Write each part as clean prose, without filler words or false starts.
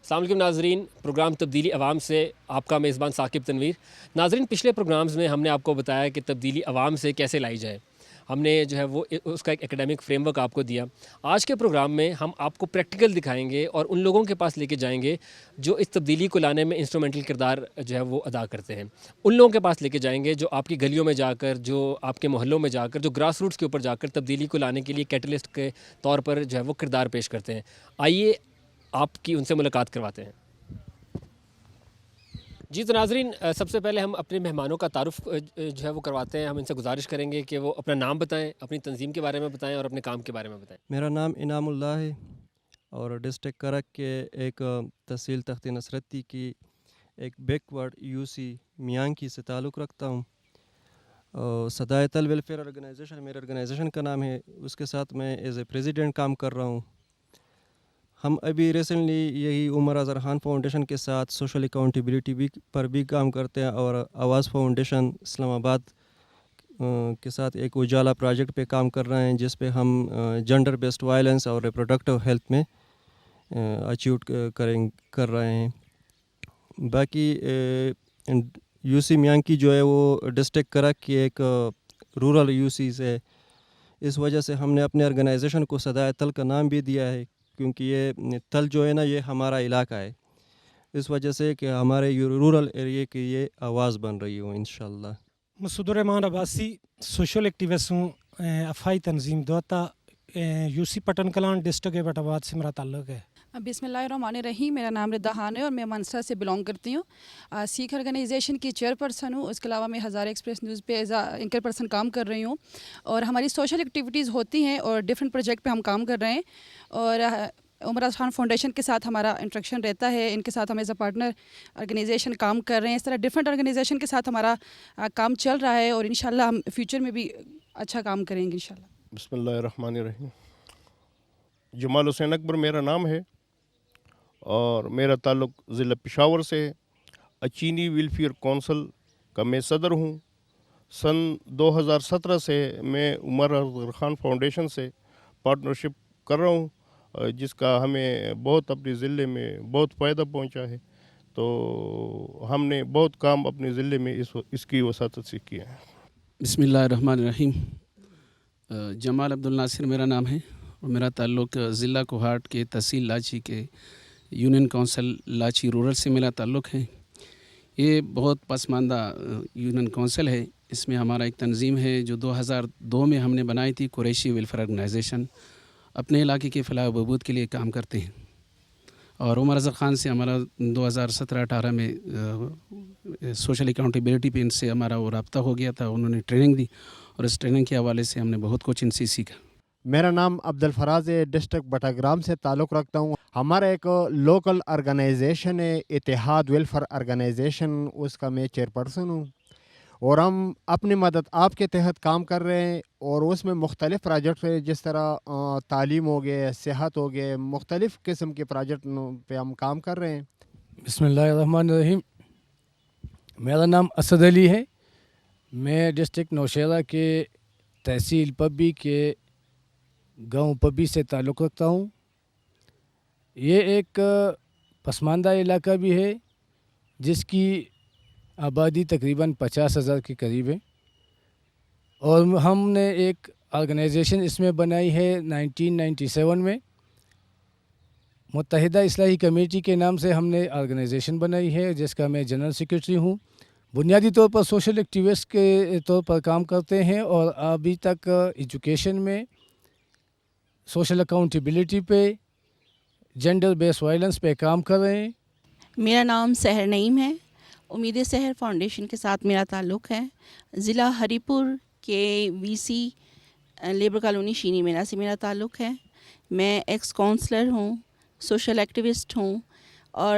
السلام علیکم ناظرین، پروگرام تبدیلی عوام سے آپ کا میزبان ثاقب تنویر۔ ناظرین، پچھلے پروگرامز میں ہم نے آپ کو بتایا کہ تبدیلی عوام سے کیسے لائی جائے۔ ہم نے جو ہے وہ اس کا ایک ایکیڈیمک فریم ورک آپ کو دیا۔ آج کے پروگرام میں ہم آپ کو پریکٹیکل دکھائیں گے اور ان لوگوں کے پاس لے کے جائیں گے جو اس تبدیلی کو لانے میں انسٹرومنٹل کردار جو ہے وہ ادا کرتے ہیں۔ ان لوگوں کے پاس لے کے جائیں گے جو آپ کی گلیوں میں جا کر، جو آپ کے محلوں میں جا کر، جو گراس روٹس کے اوپر جا کر تبدیلی کو لانے کے لیے کیٹلسٹ کے طور پر جو ہے وہ کردار پیش کرتے ہیں۔ آئیے آپ کی ان سے ملاقات کرواتے ہیں۔ جی تو ناظرین، سب سے پہلے ہم اپنے مہمانوں کا تعارف جو ہے وہ کرواتے ہیں۔ ہم ان سے گزارش کریں گے کہ وہ اپنا نام بتائیں، اپنی تنظیم کے بارے میں بتائیں اور اپنے کام کے بارے میں بتائیں۔ میرا نام انعام اللہ ہے اور ڈسٹرکٹ کرک کے ایک تحصیل تخت نصرتی کی ایک بیک ورڈ یو سی میانکی سے تعلق رکھتا ہوں۔ صدائے طل ویلفیئر آرگنائزیشن میرے آرگنائزیشن کا نام ہے، اس کے ساتھ میں ایز اے پریزیڈنٹ کام کر رہا ہوں۔ ہم ابھی ریسنٹلی یہی عمر اظہر خان فاؤنڈیشن کے ساتھ سوشل اکاؤنٹیبلٹی پر بھی کام کرتے ہیں، اور آواز فاؤنڈیشن اسلام آباد کے ساتھ ایک اجالا پروجیکٹ پہ کام کر رہے ہیں، جس پہ ہم جنڈر بیسڈ وائلنس اور ریپروڈکٹیو ہیلتھ میں اچیو کر رہے ہیں۔ باقی یو سی میانکی جو ہے وہ ڈسٹرکٹ کرک کی ایک رورل یو سی ہے، اس وجہ سے ہم نے اپنے آرگنائزیشن کو صدائے تل کا نام بھی دیا ہے، کیونکہ یہ تل جو ہے نا یہ ہمارا علاقہ ہے، اس وجہ سے کہ ہمارے رورل ایریے کی یہ آواز بن رہی ہوں انشاءاللہ۔ مسعود الرحمان عباسی، سوشل ایکٹیوسٹ ہوں، افائی تنظیم دوتا، U C Pattan Kalan district Abbottabad سے میرا تعلق ہے۔ بسم اللہ الرحمن الرحیم، میرا نام ردا خان ہے اور میں منسا سے بلانگ کرتی ہوں۔ سکھ آرگنائزیشن کی چیئر پرسن ہوں، اس کے علاوہ میں ہزارہ ایکسپریس نیوز پہ ایز اینکر پرسن کام کر رہی ہوں، اور ہماری سوشل ایکٹیویٹیز ہوتی ہیں اور ڈفرینٹ پروجیکٹ پہ ہم کام کر رہے ہیں، اور عمر اظہر خان فاؤنڈیشن کے ساتھ ہمارا انٹریکشن رہتا ہے، ان کے ساتھ ہم ایز اے پارٹنر آرگنائزیشن کام کر رہے ہیں۔ اس طرح ڈفرینٹ آرگنائزیشن کے ساتھ ہمارا کام چل رہا ہے، اور انشاءاللہ ہم فیوچر میں بھی اچھا کام کریں گے انشاءاللہ۔ بسم اللہ الرحمن الرحیم۔ جمال حسین اکبر میرا نام ہے اور میرا تعلق ضلع پشاور سے ہے۔ اچینی ویلفیئر کونسل کا میں صدر ہوں۔ سن 2017 سے میں عمر اظہر خان فاؤنڈیشن سے پارٹنرشپ کر رہا ہوں، جس کا ہمیں بہت اپنے ضلع میں بہت فائدہ پہنچا ہے، تو ہم نے بہت کام اپنے ضلع میں اس کی وساطت سے کیا ہے۔ بسم اللہ الرحمن الرحیم۔ جمال عبدالناصر میرا نام ہے اور میرا تعلق ضلع کوہاٹ کے تحصیل لاچی کے یونین کونسل لاچی رورل سے میرا تعلق ہے۔ یہ بہت پسماندہ یونین کونسل ہے۔ اس میں ہمارا ایک تنظیم ہے جو 2002 میں ہم نے بنائی تھی، قریشی ویلفیئر آرگنائزیشن، اپنے علاقے کے فلاح و بہبود کے لیے کام کرتے ہیں، اور عمر اظہر خان سے ہمارا 2017-18 میں سوشل اکاؤنٹیبلٹی پہ ان سے ہمارا وہ رابطہ ہو گیا تھا، انہوں نے ٹریننگ دی، اور اس ٹریننگ کے حوالے سے ہم نے بہت کچھ ان سے سیکھا۔ میرا نام عبدالفراز ہے، ڈسٹرکٹ بٹاگرام سے تعلق رکھتا ہوں۔ ہمارا ایک لوکل آرگنائزیشن ہے اتحاد ویلفیئر آرگنائزیشن، اس کا میں چیئر پرسن ہوں، اور ہم اپنی مدد آپ کے تحت کام کر رہے ہیں، اور اس میں مختلف پروجیکٹ ہیں، جس طرح تعلیم ہو گئے، صحت ہو گئے، مختلف قسم کے پروجیکٹ پہ ہم کام کر رہے ہیں۔ بسم اللہ الرحمن الرحیم۔ میرا نام اسد علی ہے، میں ڈسٹرکٹ نوشہرہ کے تحصیل پبی کے گاؤں پبی سے تعلق رکھتا ہوں۔ یہ ایک پسماندہ علاقہ بھی ہے، جس کی آبادی تقریباً 50,000 کے قریب ہے، اور ہم نے ایک آرگنائزیشن اس میں بنائی ہے 1997 میں، متحدہ اصلاحی کمیٹی کے نام سے ہم نے آرگنائزیشن بنائی ہے، جس کا میں جنرل سیکرٹری ہوں۔ بنیادی طور پر سوشل ایکٹیوسٹ کے طور پر کام کرتے ہیں، اور ابھی تک ایجوکیشن میں، سوشل اکاؤنٹیبلٹی پہ، جنڈر بیس وائلنس پہ کام کر رہے ہیں۔ میرا نام سحر نعیم ہے، امید سحر فاؤنڈیشن کے ساتھ میرا تعلق ہے۔ ضلع ہری پور کے وی سی لیبر کالونی شینی میرا سے میرا تعلق ہے۔ میں ایکس کونسلر ہوں، سوشل ایکٹیوسٹ ہوں، اور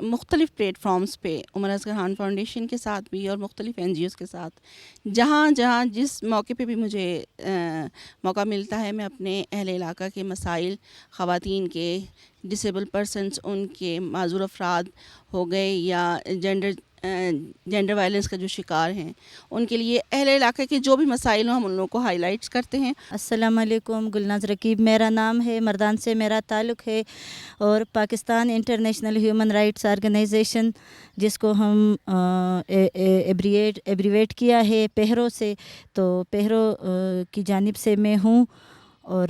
مختلف پلیٹ فارمز پہ عمر اظہر خان فاؤنڈیشن کے ساتھ بھی اور مختلف این جی اوز کے ساتھ جہاں جس موقع پہ بھی مجھے موقع ملتا ہے، میں اپنے اہل علاقہ کے مسائل، خواتین کے، ڈسیبل پرسنس، ان کے معذور افراد ہو گئے، یا جنڈر جینڈر وائلنس کا جو شکار ہیں ان کے لیے اہل علاقے کے جو بھی مسائل ہوں ہم ان لوگوں کو ہائی لائٹس کرتے ہیں. السلام علیکم. گلناز رقیب میرا نام ہے. مردان سے میرا تعلق ہے اور Pakistan international human rights organisation جس کو ہم ایبریویٹ کیا ہے پہرو سے, تو پہرو کی جانب سے میں ہوں اور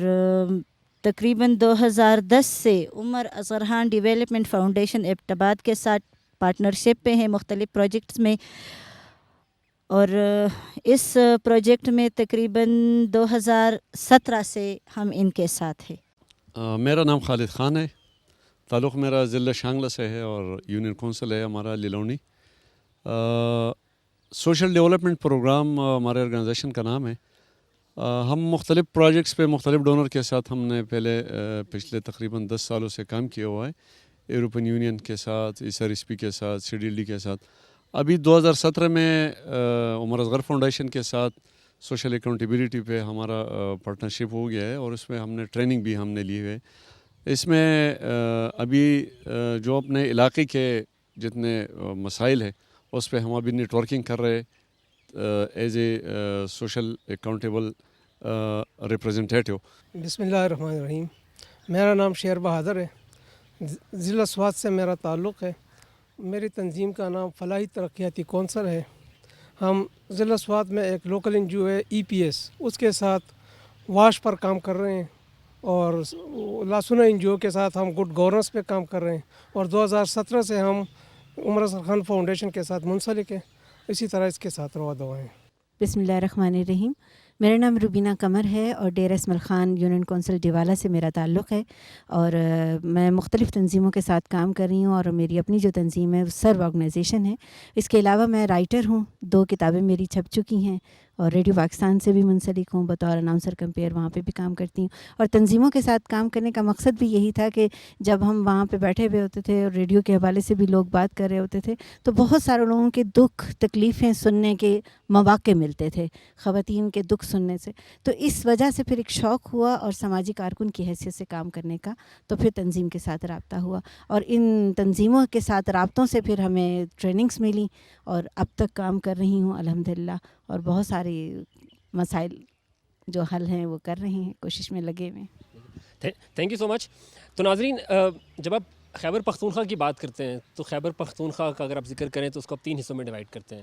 تقریباً 2010 سے Umar Asghar Khan development foundation Abbottabad کے ساتھ پارٹنرشپ پہ ہیں مختلف پروجیکٹس میں, اور اس پروجیکٹ میں تقریباً 2017 سے ہم ان کے ساتھ ہیں. میرا نام خالد خان ہے. تعلق میرا ضلع شانگلہ سے ہے اور یونین کونسل ہے ہمارا للونی. سوشل ڈیولپمنٹ پروگرام ہمارے آرگنائزیشن کا نام ہے. ہم مختلف پروجیکٹس پہ مختلف ڈونر کے ساتھ ہم نے پچھلے تقریباً 10 سالوں سے کام کیا ہوا ہے. یورپین یونین کے ساتھ, SRSP کے ساتھ, CDLD کے ساتھ. ابھی 2017 میں عمر اصغر فاؤنڈیشن کے ساتھ سوشل اکاؤنٹیبلٹی پہ ہمارا پارٹنرشپ ہو گیا ہے اور اس میں ہم نے ٹریننگ بھی ہم نے لی ہے. اس میں ابھی جو اپنے علاقے کے جتنے مسائل ہیں اس پہ ہم ابھی نیٹورکنگ کر رہے as a social accountable representative. بسم اللہ الرحمن الرحیم. میرا نام شیر بہادر ہے. ضلع سوات سے میرا تعلق ہے. میری تنظیم کا نام فلاحی ترقیاتی کونسل ہے. ہم ضلع سوات میں ایک لوکل NGO ہے EPS, اس کے ساتھ واش پر کام کر رہے ہیں اور لاسونا NGO کے ساتھ ہم گڈ گورننس پہ کام کر رہے ہیں اور 2017 سے ہم عمر اصغر خان فاؤنڈیشن کے ساتھ منسلک ہیں. اسی طرح اس کے ساتھ روا دوا ہیں. بسم اللہ الرحمن الرحیم. میرا نام روبینہ قمر ہے اور ڈیرہ اسماعیل خان یونین کونسل ڈیوالا سے میرا تعلق ہے اور میں مختلف تنظیموں کے ساتھ کام کر رہی ہوں اور میری اپنی جو تنظیم ہے وہ سرو آرگنائزیشن ہے. اس کے علاوہ میں رائٹر ہوں. 2 کتابیں میری چھپ چکی ہیں اور ریڈیو پاکستان سے بھی منسلک ہوں بطور اناؤنسر کمپیئر, وہاں پہ بھی کام کرتی ہوں. اور تنظیموں کے ساتھ کام کرنے کا مقصد بھی یہی تھا کہ جب ہم وہاں پہ بیٹھے ہوئے ہوتے تھے اور ریڈیو کے حوالے سے بھی لوگ بات کر رہے ہوتے تھے تو بہت سارے لوگوں کے دکھ تکلیفیں سننے کے مواقع ملتے تھے, خواتین کے دکھ سننے سے. تو اس وجہ سے پھر ایک شوق ہوا اور سماجی کارکن کی حیثیت سے کام کرنے کا, تو پھر تنظیم کے ساتھ رابطہ ہوا اور ان تنظیموں کے ساتھ رابطوں سے پھر ہمیں ٹریننگز ملی اور اب تک کام کر رہی ہوں الحمدللہ. اور بہت ساری مسائل جو حل ہیں وہ کر رہے ہیں, کوشش میں لگے ہوئے. تھینک یو سو مچ. تو ناظرین, جب آپ خیبر پختونخوا کی بات کرتے ہیں تو خیبر پختونخوا کا اگر آپ ذکر کریں تو اس کو آپ 3 حصوں میں ڈیوائڈ کرتے ہیں.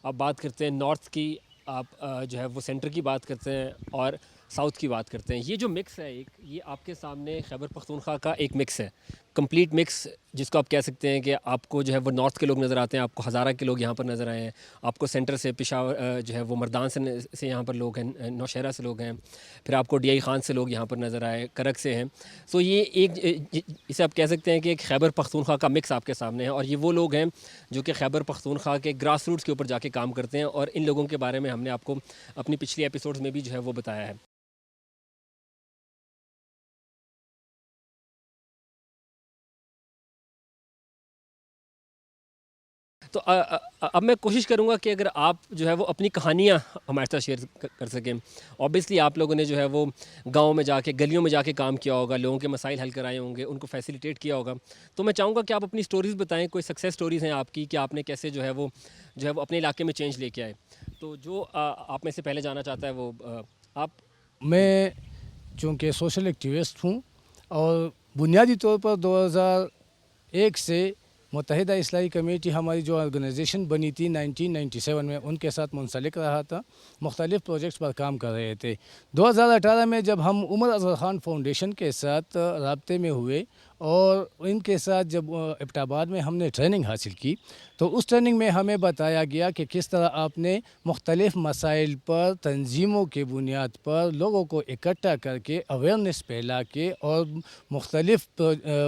آپ بات کرتے ہیں نارتھ کی, آپ جو ہے وہ سینٹر کی بات کرتے ہیں اور ساؤتھ کی بات کرتے ہیں. یہ جو مکس ہے ایک, یہ آپ کے سامنے خیبر پختونخوا کا ایک مکس ہے, کمپلیٹ مکس, جس کو آپ کہہ سکتے ہیں کہ آپ کو جو ہے وہ نارتھ کے لوگ نظر آتے ہیں, آپ کو ہزارہ کے لوگ یہاں پر نظر آئے ہیں, آپ کو سینٹر سے پشاور جو ہے وہ مردان سے یہاں پر لوگ ہیں, نوشہرہ سے لوگ ہیں, پھر آپ کو DI خان سے لوگ یہاں پر نظر آئے, کرک سے ہیں. سو یہ ایک, اسے آپ کہہ سکتے ہیں کہ ایک خیبر پختونخوا کا مکس آپ کے سامنے ہے اور یہ وہ لوگ ہیں جو کہ خیبر پختونخوا کے گراس روٹس کے اوپر جا کے کام کرتے ہیں اور ان لوگوں کے بارے میں ہم نے آپ کو اپنی پچھلی ایپیسوڈز میں بھی جو ہے وہ بتایا ہے. تو اب میں کوشش کروں گا کہ اگر آپ جو ہے وہ اپنی کہانیاں ہمارے ساتھ شیئر کر سکیں. اوبیسلی آپ لوگوں نے جو ہے وہ گاؤں میں جا کے, گلیوں میں جا کے کام کیا ہوگا, لوگوں کے مسائل حل کرائے ہوں گے, ان کو فیسیلیٹیٹ کیا ہوگا. تو میں چاہوں گا کہ آپ اپنی سٹوریز بتائیں, کوئی سکسیس سٹوریز ہیں آپ کی کہ آپ نے کیسے جو ہے وہ اپنے علاقے میں چینج لے کے آئے. تو جو آپ میں سے پہلے جانا چاہتا ہے وہ آپ. میں چونکہ سوشل ایکٹیوسٹ ہوں اور بنیادی طور پر 2001 سے متحدہ اصلاحی کمیٹی ہماری جو آرگنائزیشن بنی تھی 1997 میں, ان کے ساتھ منسلک رہا تھا, مختلف پروجیکٹس پر کام کر رہے تھے. 2018 میں جب ہم عمر اصغر خان فاؤنڈیشن کے ساتھ رابطے میں ہوئے اور ان کے ساتھ جب ایبٹ آباد میں ہم نے ٹریننگ حاصل کی تو اس ٹریننگ میں ہمیں بتایا گیا کہ کس طرح آپ نے مختلف مسائل پر تنظیموں کے بنیاد پر لوگوں کو اکٹھا کر کے اویئرنیس پھیلا کے اور مختلف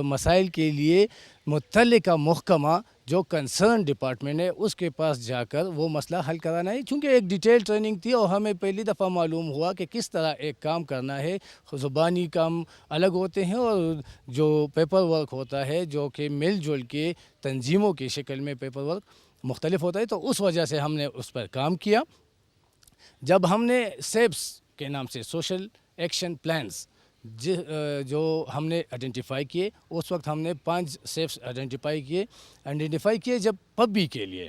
مسائل کے لیے متعلقہ محکمہ جو کنسرن ڈپارٹمنٹ ہے اس کے پاس جا کر وہ مسئلہ حل کرانا ہے. چونکہ ایک ڈیٹیل ٹریننگ تھی اور ہمیں پہلی دفعہ معلوم ہوا کہ کس طرح ایک کام کرنا ہے. زبانی کام الگ ہوتے ہیں اور جو پیپر ورک ہوتا ہے جو کہ مل جل کے تنظیموں کی شکل میں پیپر ورک مختلف ہوتا ہے. تو اس وجہ سے ہم نے اس پر کام کیا. جب ہم نے سیپس کے نام سے سوشل ایکشن پلانز جو ہم نے آئیڈینٹیفائی کیے, اس وقت ہم نے 5 سیپس آئیڈینٹیفائی کیے. جب پبی کے لیے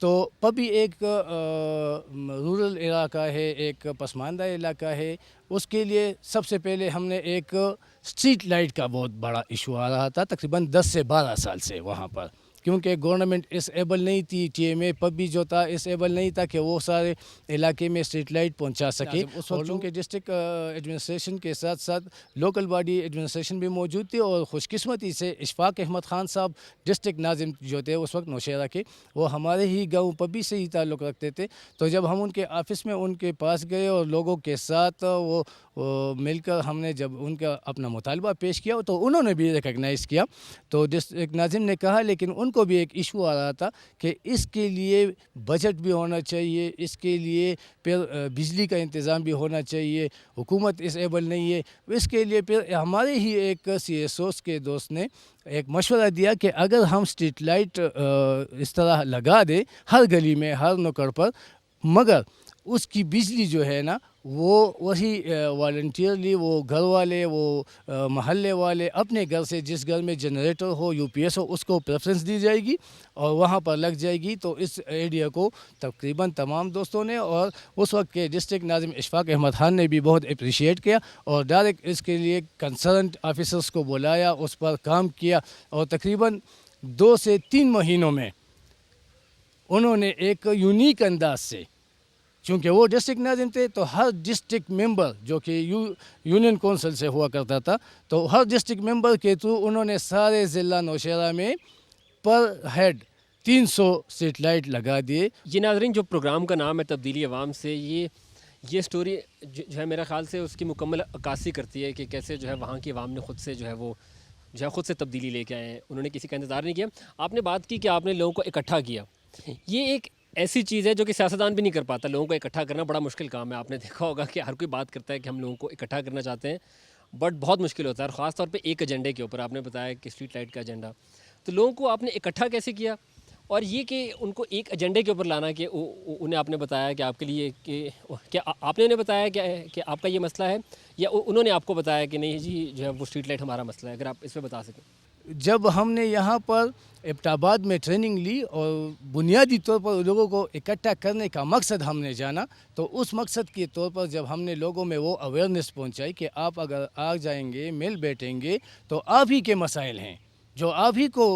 تو پبی ایک رورل علاقہ ہے، ایک پسماندہ علاقہ ہے. اس کے لیے سب سے پہلے ہم نے ایک اسٹریٹ لائٹ کا بہت بڑا ایشو آ رہا تھا تقریباً 10 سے 12 سال سے وہاں پر، کیونکہ گورنمنٹ اس ایبل نہیں تھی. ٹی ایم اے پبی جو تھا اس ایبل نہیں تھا کہ وہ سارے علاقے میں اسٹریٹ لائٹ پہنچا سکے. اس وقت چونکہ ڈسٹرکٹ ایڈمنسٹریشن کے ساتھ ساتھ لوکل باڈی ایڈمنسٹریشن بھی موجود تھی، اور خوش قسمتی سے اشفاق احمد خان صاحب ڈسٹرکٹ ناظم جو تھے اس وقت نوشہرہ کے، وہ ہمارے ہی گاؤں پبی سے ہی تعلق رکھتے تھے. تو جب ہم ان کے آفس میں ان کے پاس گئے اور لوگوں کے ساتھ وہ مل کر ہم نے جب ان کا اپنا مطالبہ پیش کیا تو انہوں نے بھی ریکگنائز کیا. تو ڈسٹرکٹ ناظم نے کہا لیکن ان کو بھی ایک ایشو آ رہا تھا کہ اس کے لیے بجٹ بھی ہونا چاہیے، اس کے لیے پھر بجلی کا انتظام بھی ہونا چاہیے، حکومت اس ایبل نہیں ہے. اس کے لیے پھر ہمارے ہی ایک سی ایس اوز کے دوست نے ایک مشورہ دیا کہ اگر ہم اسٹریٹ لائٹ اس طرح لگا دیں ہر گلی میں، ہر نکڑ پر، مگر اس کی بجلی جو ہے نا وہ وہی والنٹیئرلی وہ گھر والے، وہ محلے والے اپنے گھر سے جس گھر میں جنریٹر ہو، یو پی ایس ہو، اس کو پریفرنس دی جائے گی اور وہاں پر لگ جائے گی. تو اس ایڈیا کو تقریباً تمام دوستوں نے اور اس وقت کے ڈسٹرکٹ ناظم اشفاق احمد خان نے بھی بہت اپریشیٹ کیا اور ڈائریکٹ اس کے لیے کنسرنٹ آفیسرس کو بلایا، اس پر کام کیا اور تقریباً 2 سے 3 مہینوں میں انہوں نے ایک یونیک انداز سے، چونکہ وہ ڈسٹرکٹ ناظم تھے تو ہر ڈسٹرکٹ ممبر جو کہ یونین کونسل سے ہوا کرتا تھا، تو ہر ڈسٹرکٹ ممبر کے تھرو انہوں نے سارے ضلع نوشہرہ میں پر ہیڈ 300 اسٹریٹ لائٹ لگا دیے. یہ ناظرین جو پروگرام کا نام ہے تبدیلی عوام سے، یہ سٹوری جو ہے میرا خیال سے اس کی مکمل عکاسی کرتی ہے کہ کیسے جو ہے وہاں کی عوام نے خود سے جو ہے وہ خود سے تبدیلی لے کے آئے ہیں. انہوں نے کسی کا انتظار نہیں کیا. آپ نے بات کی کہ آپ نے لوگوں کو اکٹھا کیا. یہ ایک ایسی چیز ہے جو کہ سیاستدان بھی نہیں کر پاتا. لوگوں کو اکٹھا کرنا بڑا مشکل کام ہے. آپ نے دیکھا ہوگا کہ ہر کوئی بات کرتا ہے کہ ہم لوگوں کو اکٹھا کرنا چاہتے ہیں، بٹ بہت مشکل ہوتا ہے، اور خاص طور پہ ایک ایجنڈے کے اوپر. آپ نے بتایا کہ اسٹریٹ لائٹ کا ایجنڈا. تو لوگوں کو آپ نے اکٹھا کیسے کیا، اور یہ کہ ان کو ایک ایجنڈے کے اوپر لانا کہ انہیں آپ نے بتایا کہ آپ کے لیے کہ آپ نے انہیں بتایا کہ آپ کا یہ مسئلہ ہے، یا انہوں نے آپ کو بتایا کہ نہیں جی جو ہے وہ اسٹریٹ لائٹ ہمارا مسئلہ ہے؟ اگر آپ اس پہ بتا سکیں. جب ہم نے یہاں پر ایبٹ میں ٹریننگ لی اور بنیادی طور پر لوگوں کو اکٹھا کرنے کا مقصد ہم نے جانا، تو اس مقصد کے طور پر جب ہم نے لوگوں میں وہ اویئرنیس پہنچائی کہ آپ اگر آ جائیں گے، مل بیٹھیں گے تو آپ ہی کے مسائل ہیں جو آپ ہی کو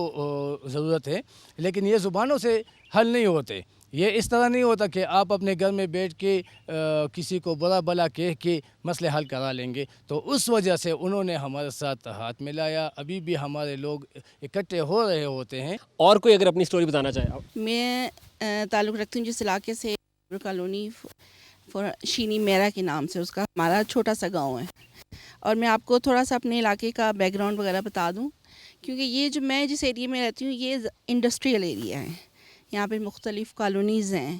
ضرورت ہے، لیکن یہ زبانوں سے حل نہیں ہوتے. یہ اس طرح نہیں ہوتا کہ آپ اپنے گھر میں بیٹھ کے کسی کو برا بلا کہہ کے مسئلے حل کرا لیں گے. تو اس وجہ سے انہوں نے ہمارے ساتھ ہاتھ ملایا. ابھی بھی ہمارے لوگ اکٹھے ہو رہے ہوتے ہیں. اور کوئی اگر اپنی سٹوری بتانا چاہے. میں تعلق رکھتی ہوں جس علاقے سے، کالونی شینی میرا کے نام سے، اس کا ہمارا چھوٹا سا گاؤں ہے. اور میں آپ کو تھوڑا سا اپنے علاقے کا بیک گراؤنڈ وغیرہ بتا دوں، کیونکہ یہ جو میں جس ایریے میں رہتی ہوں یہ انڈسٹریل ایریا ہے. یہاں پہ مختلف کالونیز ہیں،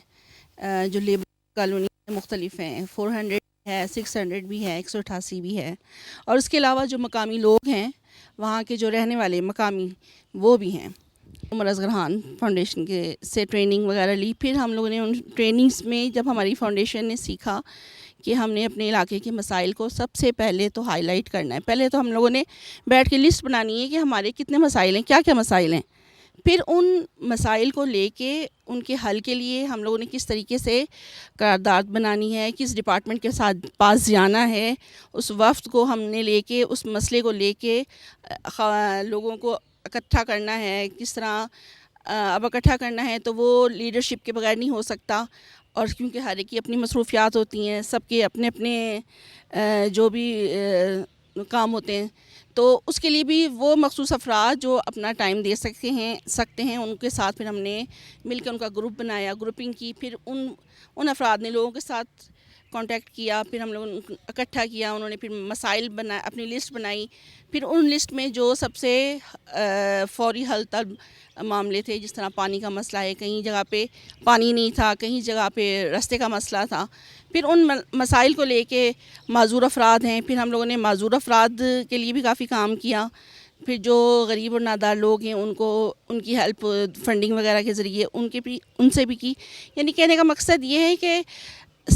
جو لیبر کالونی مختلف ہیں، 400 ہے، 600 بھی ہے، 188 بھی ہے. اور اس کے علاوہ جو مقامی لوگ ہیں وہاں کے جو رہنے والے مقامی وہ بھی ہیں. عمر اصغر خان فاؤنڈیشن کے سے ٹریننگ وغیرہ لی. پھر ہم لوگوں نے ان ٹریننگز میں جب ہماری فاؤنڈیشن نے سیکھا کہ ہم نے اپنے علاقے کے مسائل کو سب سے پہلے تو ہائی لائٹ کرنا ہے. پہلے تو ہم لوگوں نے بیٹھ کے لسٹ بنانی ہے کہ ہمارے کتنے مسائل ہیں، کیا کیا مسائل ہیں. پھر ان مسائل کو لے کے ان کے حل کے لیے ہم لوگوں نے کس طریقے سے قرارداد بنانی ہے، کس ڈپارٹمنٹ کے ساتھ پاس جانا ہے. اس وفد کو ہم نے لے کے اس مسئلے کو لے کے لوگوں کو اکٹھا کرنا ہے. کس طرح اب اکٹھا کرنا ہے تو وہ لیڈرشپ کے بغیر نہیں ہو سکتا، اور کیونکہ ہر ایک کی اپنی مصروفیات ہوتی ہیں، سب کے اپنے اپنے جو بھی کام ہوتے ہیں. تو اس کے لیے بھی وہ مخصوص افراد جو اپنا ٹائم دے سکتے ہیں ان کے ساتھ پھر ہم نے مل کے ان کا گروپ بنایا، گروپنگ کی. پھر ان افراد نے لوگوں کے ساتھ کانٹیکٹ کیا. پھر ہم لوگوں نے اکٹھا کیا. انہوں نے پھر مسائل بنا اپنی لسٹ بنائی. پھر ان لسٹ میں جو سب سے فوری حل طلب معاملے تھے، جس طرح پانی کا مسئلہ ہے، کہیں جگہ پہ پانی نہیں تھا، کہیں جگہ پہ راستے کا مسئلہ تھا. پھر ان مسائل کو لے کے معذور افراد ہیں، پھر ہم لوگوں نے معذور افراد کے لیے بھی کافی کام کیا. پھر جو غریب اور نادار لوگ ہیں ان کو ان کی ہیلپ فنڈنگ وغیرہ کے ذریعے ان سے بھی کی. یعنی کہنے کا مقصد یہ ہے کہ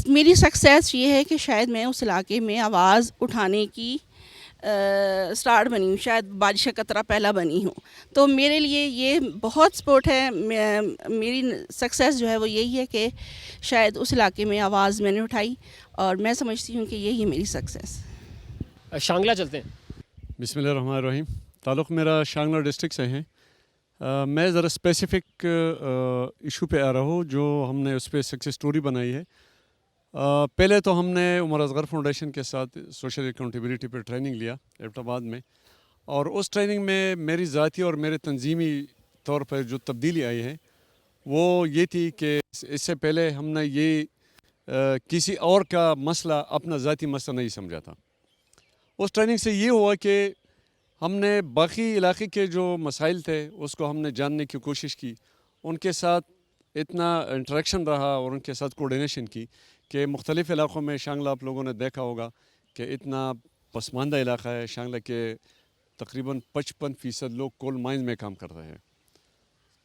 میری سکسیس یہ ہے کہ شاید میں اس علاقے میں آواز اٹھانے کی اسٹارٹ بنی ہوں, شاید بارش کا قطرہ پہلا بنی ہوں. تو میرے لیے یہ بہت سپورٹ ہے. میری سکسیس جو ہے وہ یہی ہے کہ شاید اس علاقے میں آواز میں نے اٹھائی, اور میں سمجھتی ہوں کہ یہی ہے میری سکسیس. شانگلہ چلتے ہیں. بسم اللہ الرحمن الرحیم. تعلق میرا شانگلہ ڈسٹرکٹ سے ہیں. میں ذرا اسپیسیفک ایشو پہ آ رہا ہوں جو ہم نے اس پہ سکسیس اسٹوری بنائی ہے. پہلے تو ہم نے عمر اصغر فاؤنڈیشن کے ساتھ سوشل اکاؤنٹیبلٹی پہ ٹریننگ لیا ایبٹ آباد میں, اور اس ٹریننگ میں میری ذاتی اور میرے تنظیمی طور پر جو تبدیلی آئی ہے وہ یہ تھی کہ اس سے پہلے ہم نے یہ کسی اور کا مسئلہ اپنا ذاتی مسئلہ نہیں سمجھا تھا. اس ٹریننگ سے یہ ہوا کہ ہم نے باقی علاقے کے جو مسائل تھے اس کو ہم نے جاننے کی کوشش کی, ان کے ساتھ اتنا انٹریکشن رہا اور ان کے ساتھ کوارڈینیشن کی کہ مختلف علاقوں میں شانگلہ آپ لوگوں نے دیکھا ہوگا کہ اتنا پسماندہ علاقہ ہے. شانگلہ کے تقریباً 55% لوگ کول مائنز میں کام کر رہے ہیں.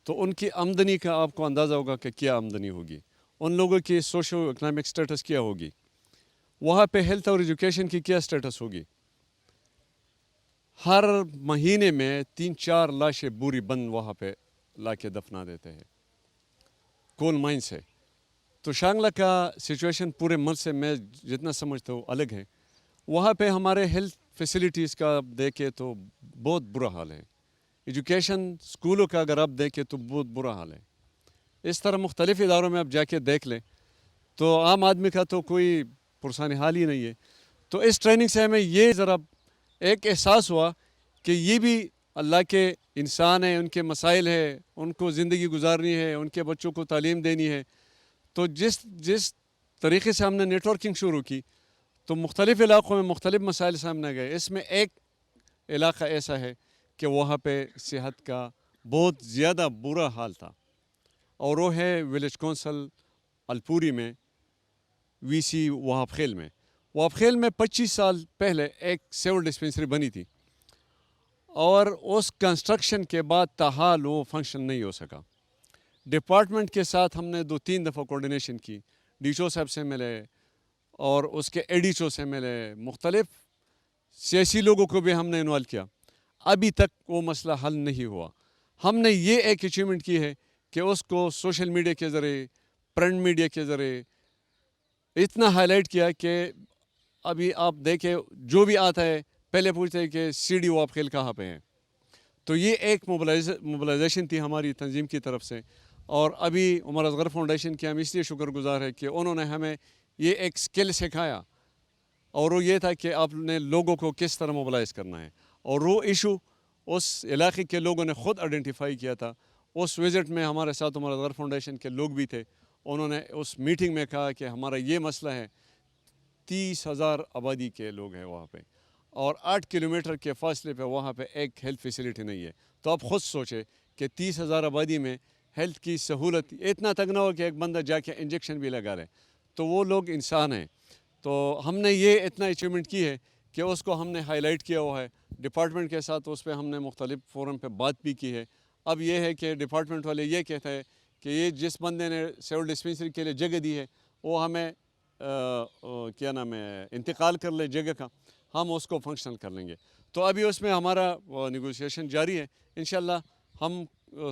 تو ان کی آمدنی کا آپ کو اندازہ ہوگا کہ کیا آمدنی ہوگی, ان لوگوں کی سوشو اکنامک سٹیٹس کیا ہوگی, وہاں پہ ہیلتھ اور ایجوکیشن کی کیا سٹیٹس ہوگی. ہر مہینے میں 3-4 لاشیں بوری بند وہاں پہ لا کے دفنا دیتے ہیں کول مائن سے. تو شانگلہ کا سچویشن پورے ملک سے میں جتنا سمجھتا ہوں الگ ہے. وہاں پہ ہمارے ہیلتھ فیسلٹیز کا دیکھے تو بہت برا حال ہے. ایجوکیشن اسکولوں کا اگر آپ دیکھیں تو بہت برا حال ہے. اس طرح مختلف اداروں میں آپ جا کے دیکھ لیں تو عام آدمی کا تو کوئی پرسانی حال ہی نہیں ہے. تو اس ٹریننگ سے ہمیں یہ ذرا ایک احساس ہوا کہ یہ بھی اللہ کے انسان ہیں, ان کے مسائل ہیں, ان کو زندگی گزارنی ہے, ان کے بچوں کو تعلیم دینی ہے. تو جس طریقے سے ہم نے نیٹ ورکنگ شروع کی تو مختلف علاقوں میں مختلف مسائل سامنے گئے. اس میں ایک علاقہ ایسا ہے کہ وہاں پہ صحت کا بہت زیادہ برا حال تھا, اور وہ ہے ولیج کونسل الپوری میں وی سی وہاب خیل میں. وہاب خیل میں 25 سال پہلے ایک سیول ڈسپینسری بنی تھی, اور اس کنسٹرکشن کے بعد تاحال وہ فنکشن نہیں ہو سکا. ڈپارٹمنٹ کے ساتھ ہم نے 2-3 دفعہ کوارڈینیشن کی, ڈی چو صاحب سے ملے اور اس کے اے ڈی چو سے ملے, مختلف سیاسی لوگوں کو بھی ہم نے انوالو کیا. ابھی تک وہ مسئلہ حل نہیں ہوا. ہم نے یہ ایک اچیومنٹ کی ہے کہ اس کو سوشل میڈیا کے ذریعے, پرنٹ میڈیا کے ذریعے اتنا ہائی لائٹ کیا کہ ابھی آپ دیکھیں جو بھی آتا ہے پہلے پوچھتے ہیں کہ سی ڈی وہاب خیل کہاں پہ ہیں. تو یہ ایک موبلائزیشن تھی ہماری تنظیم کی طرف سے. اور ابھی عمر اصغر فاؤنڈیشن کے ہم اس لیے شکر گزار ہے کہ انہوں نے ہمیں یہ ایک سکل سکھایا, اور وہ یہ تھا کہ آپ نے لوگوں کو کس طرح موبلائز کرنا ہے. اور وہ ایشو اس علاقے کے لوگوں نے خود آئیڈینٹیفائی کیا تھا. اس وزٹ میں ہمارے ساتھ عمر اصغر فاؤنڈیشن کے لوگ بھی تھے. انہوں نے اس میٹنگ میں کہا کہ ہمارا یہ مسئلہ ہے, 30,000 آبادی کے لوگ ہیں وہاں پہ, اور 8 کلومیٹر کے فاصلے پہ وہاں پہ ایک ہیلتھ فیسلٹی نہیں ہے. تو آپ خود سوچیں کہ 30,000 آبادی میں ہیلتھ کی سہولت اتنا تک نہ ہو کہ ایک بندہ جا کے انجیکشن بھی لگا لے. تو وہ لوگ انسان ہیں. تو ہم نے یہ اتنا اچیومنٹ کی ہے کہ اس کو ہم نے ہائی لائٹ کیا ہوا ہے. ڈپارٹمنٹ کے ساتھ اس پہ ہم نے مختلف فورم پہ بات بھی کی ہے. اب یہ ہے کہ ڈپارٹمنٹ والے یہ کہتے ہیں کہ یہ جس بندے نے سیول ڈسپینسری کے لیے جگہ دی ہے وہ ہمیں کیا نام ہے انتقال کر لے جگہ کا, ہم اس کو فنکشنل کر لیں گے. تو ابھی اس میں ہمارا نیگوشیشن جاری ہے. انشاءاللہ ہم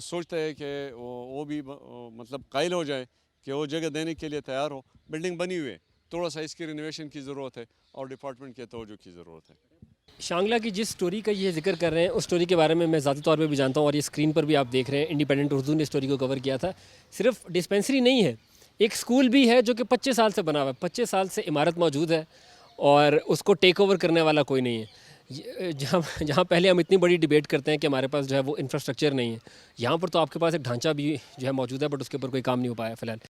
سوچتے ہیں کہ وہ بھی مطلب قائل ہو جائے کہ وہ جگہ دینے کے لیے تیار ہو. بلڈنگ بنی ہوئی ہے, تھوڑا سا اس کی رینویشن کی ضرورت ہے اور ڈپارٹمنٹ کے توجہ کی ضرورت ہے. شانگلہ کی جس سٹوری کا یہ ذکر کر رہے ہیں اس سٹوری کے بارے میں میں ذاتی طور پہ بھی جانتا ہوں, اور یہ اسکرین پر بھی آپ دیکھ رہے ہیں, انڈیپینڈنٹ اردو نے اسٹوری کو کور کیا تھا. صرف ڈسپینسری نہیں ہے, ایک اسکول بھی ہے جو کہ 25 سال سے بنا ہوا ہے. 25 سال سے عمارت موجود ہے اور اس کو ٹیک اوور کرنے والا کوئی نہیں ہے. جہاں پہلے ہم اتنی بڑی ڈیبیٹ کرتے ہیں کہ ہمارے پاس جو ہے وہ انفراسٹرکچر نہیں ہے, یہاں پر تو آپ کے پاس ایک ڈھانچہ بھی جو ہے موجود ہے, بٹ اس کے اوپر کوئی کام نہیں ہو پایا فی الحال.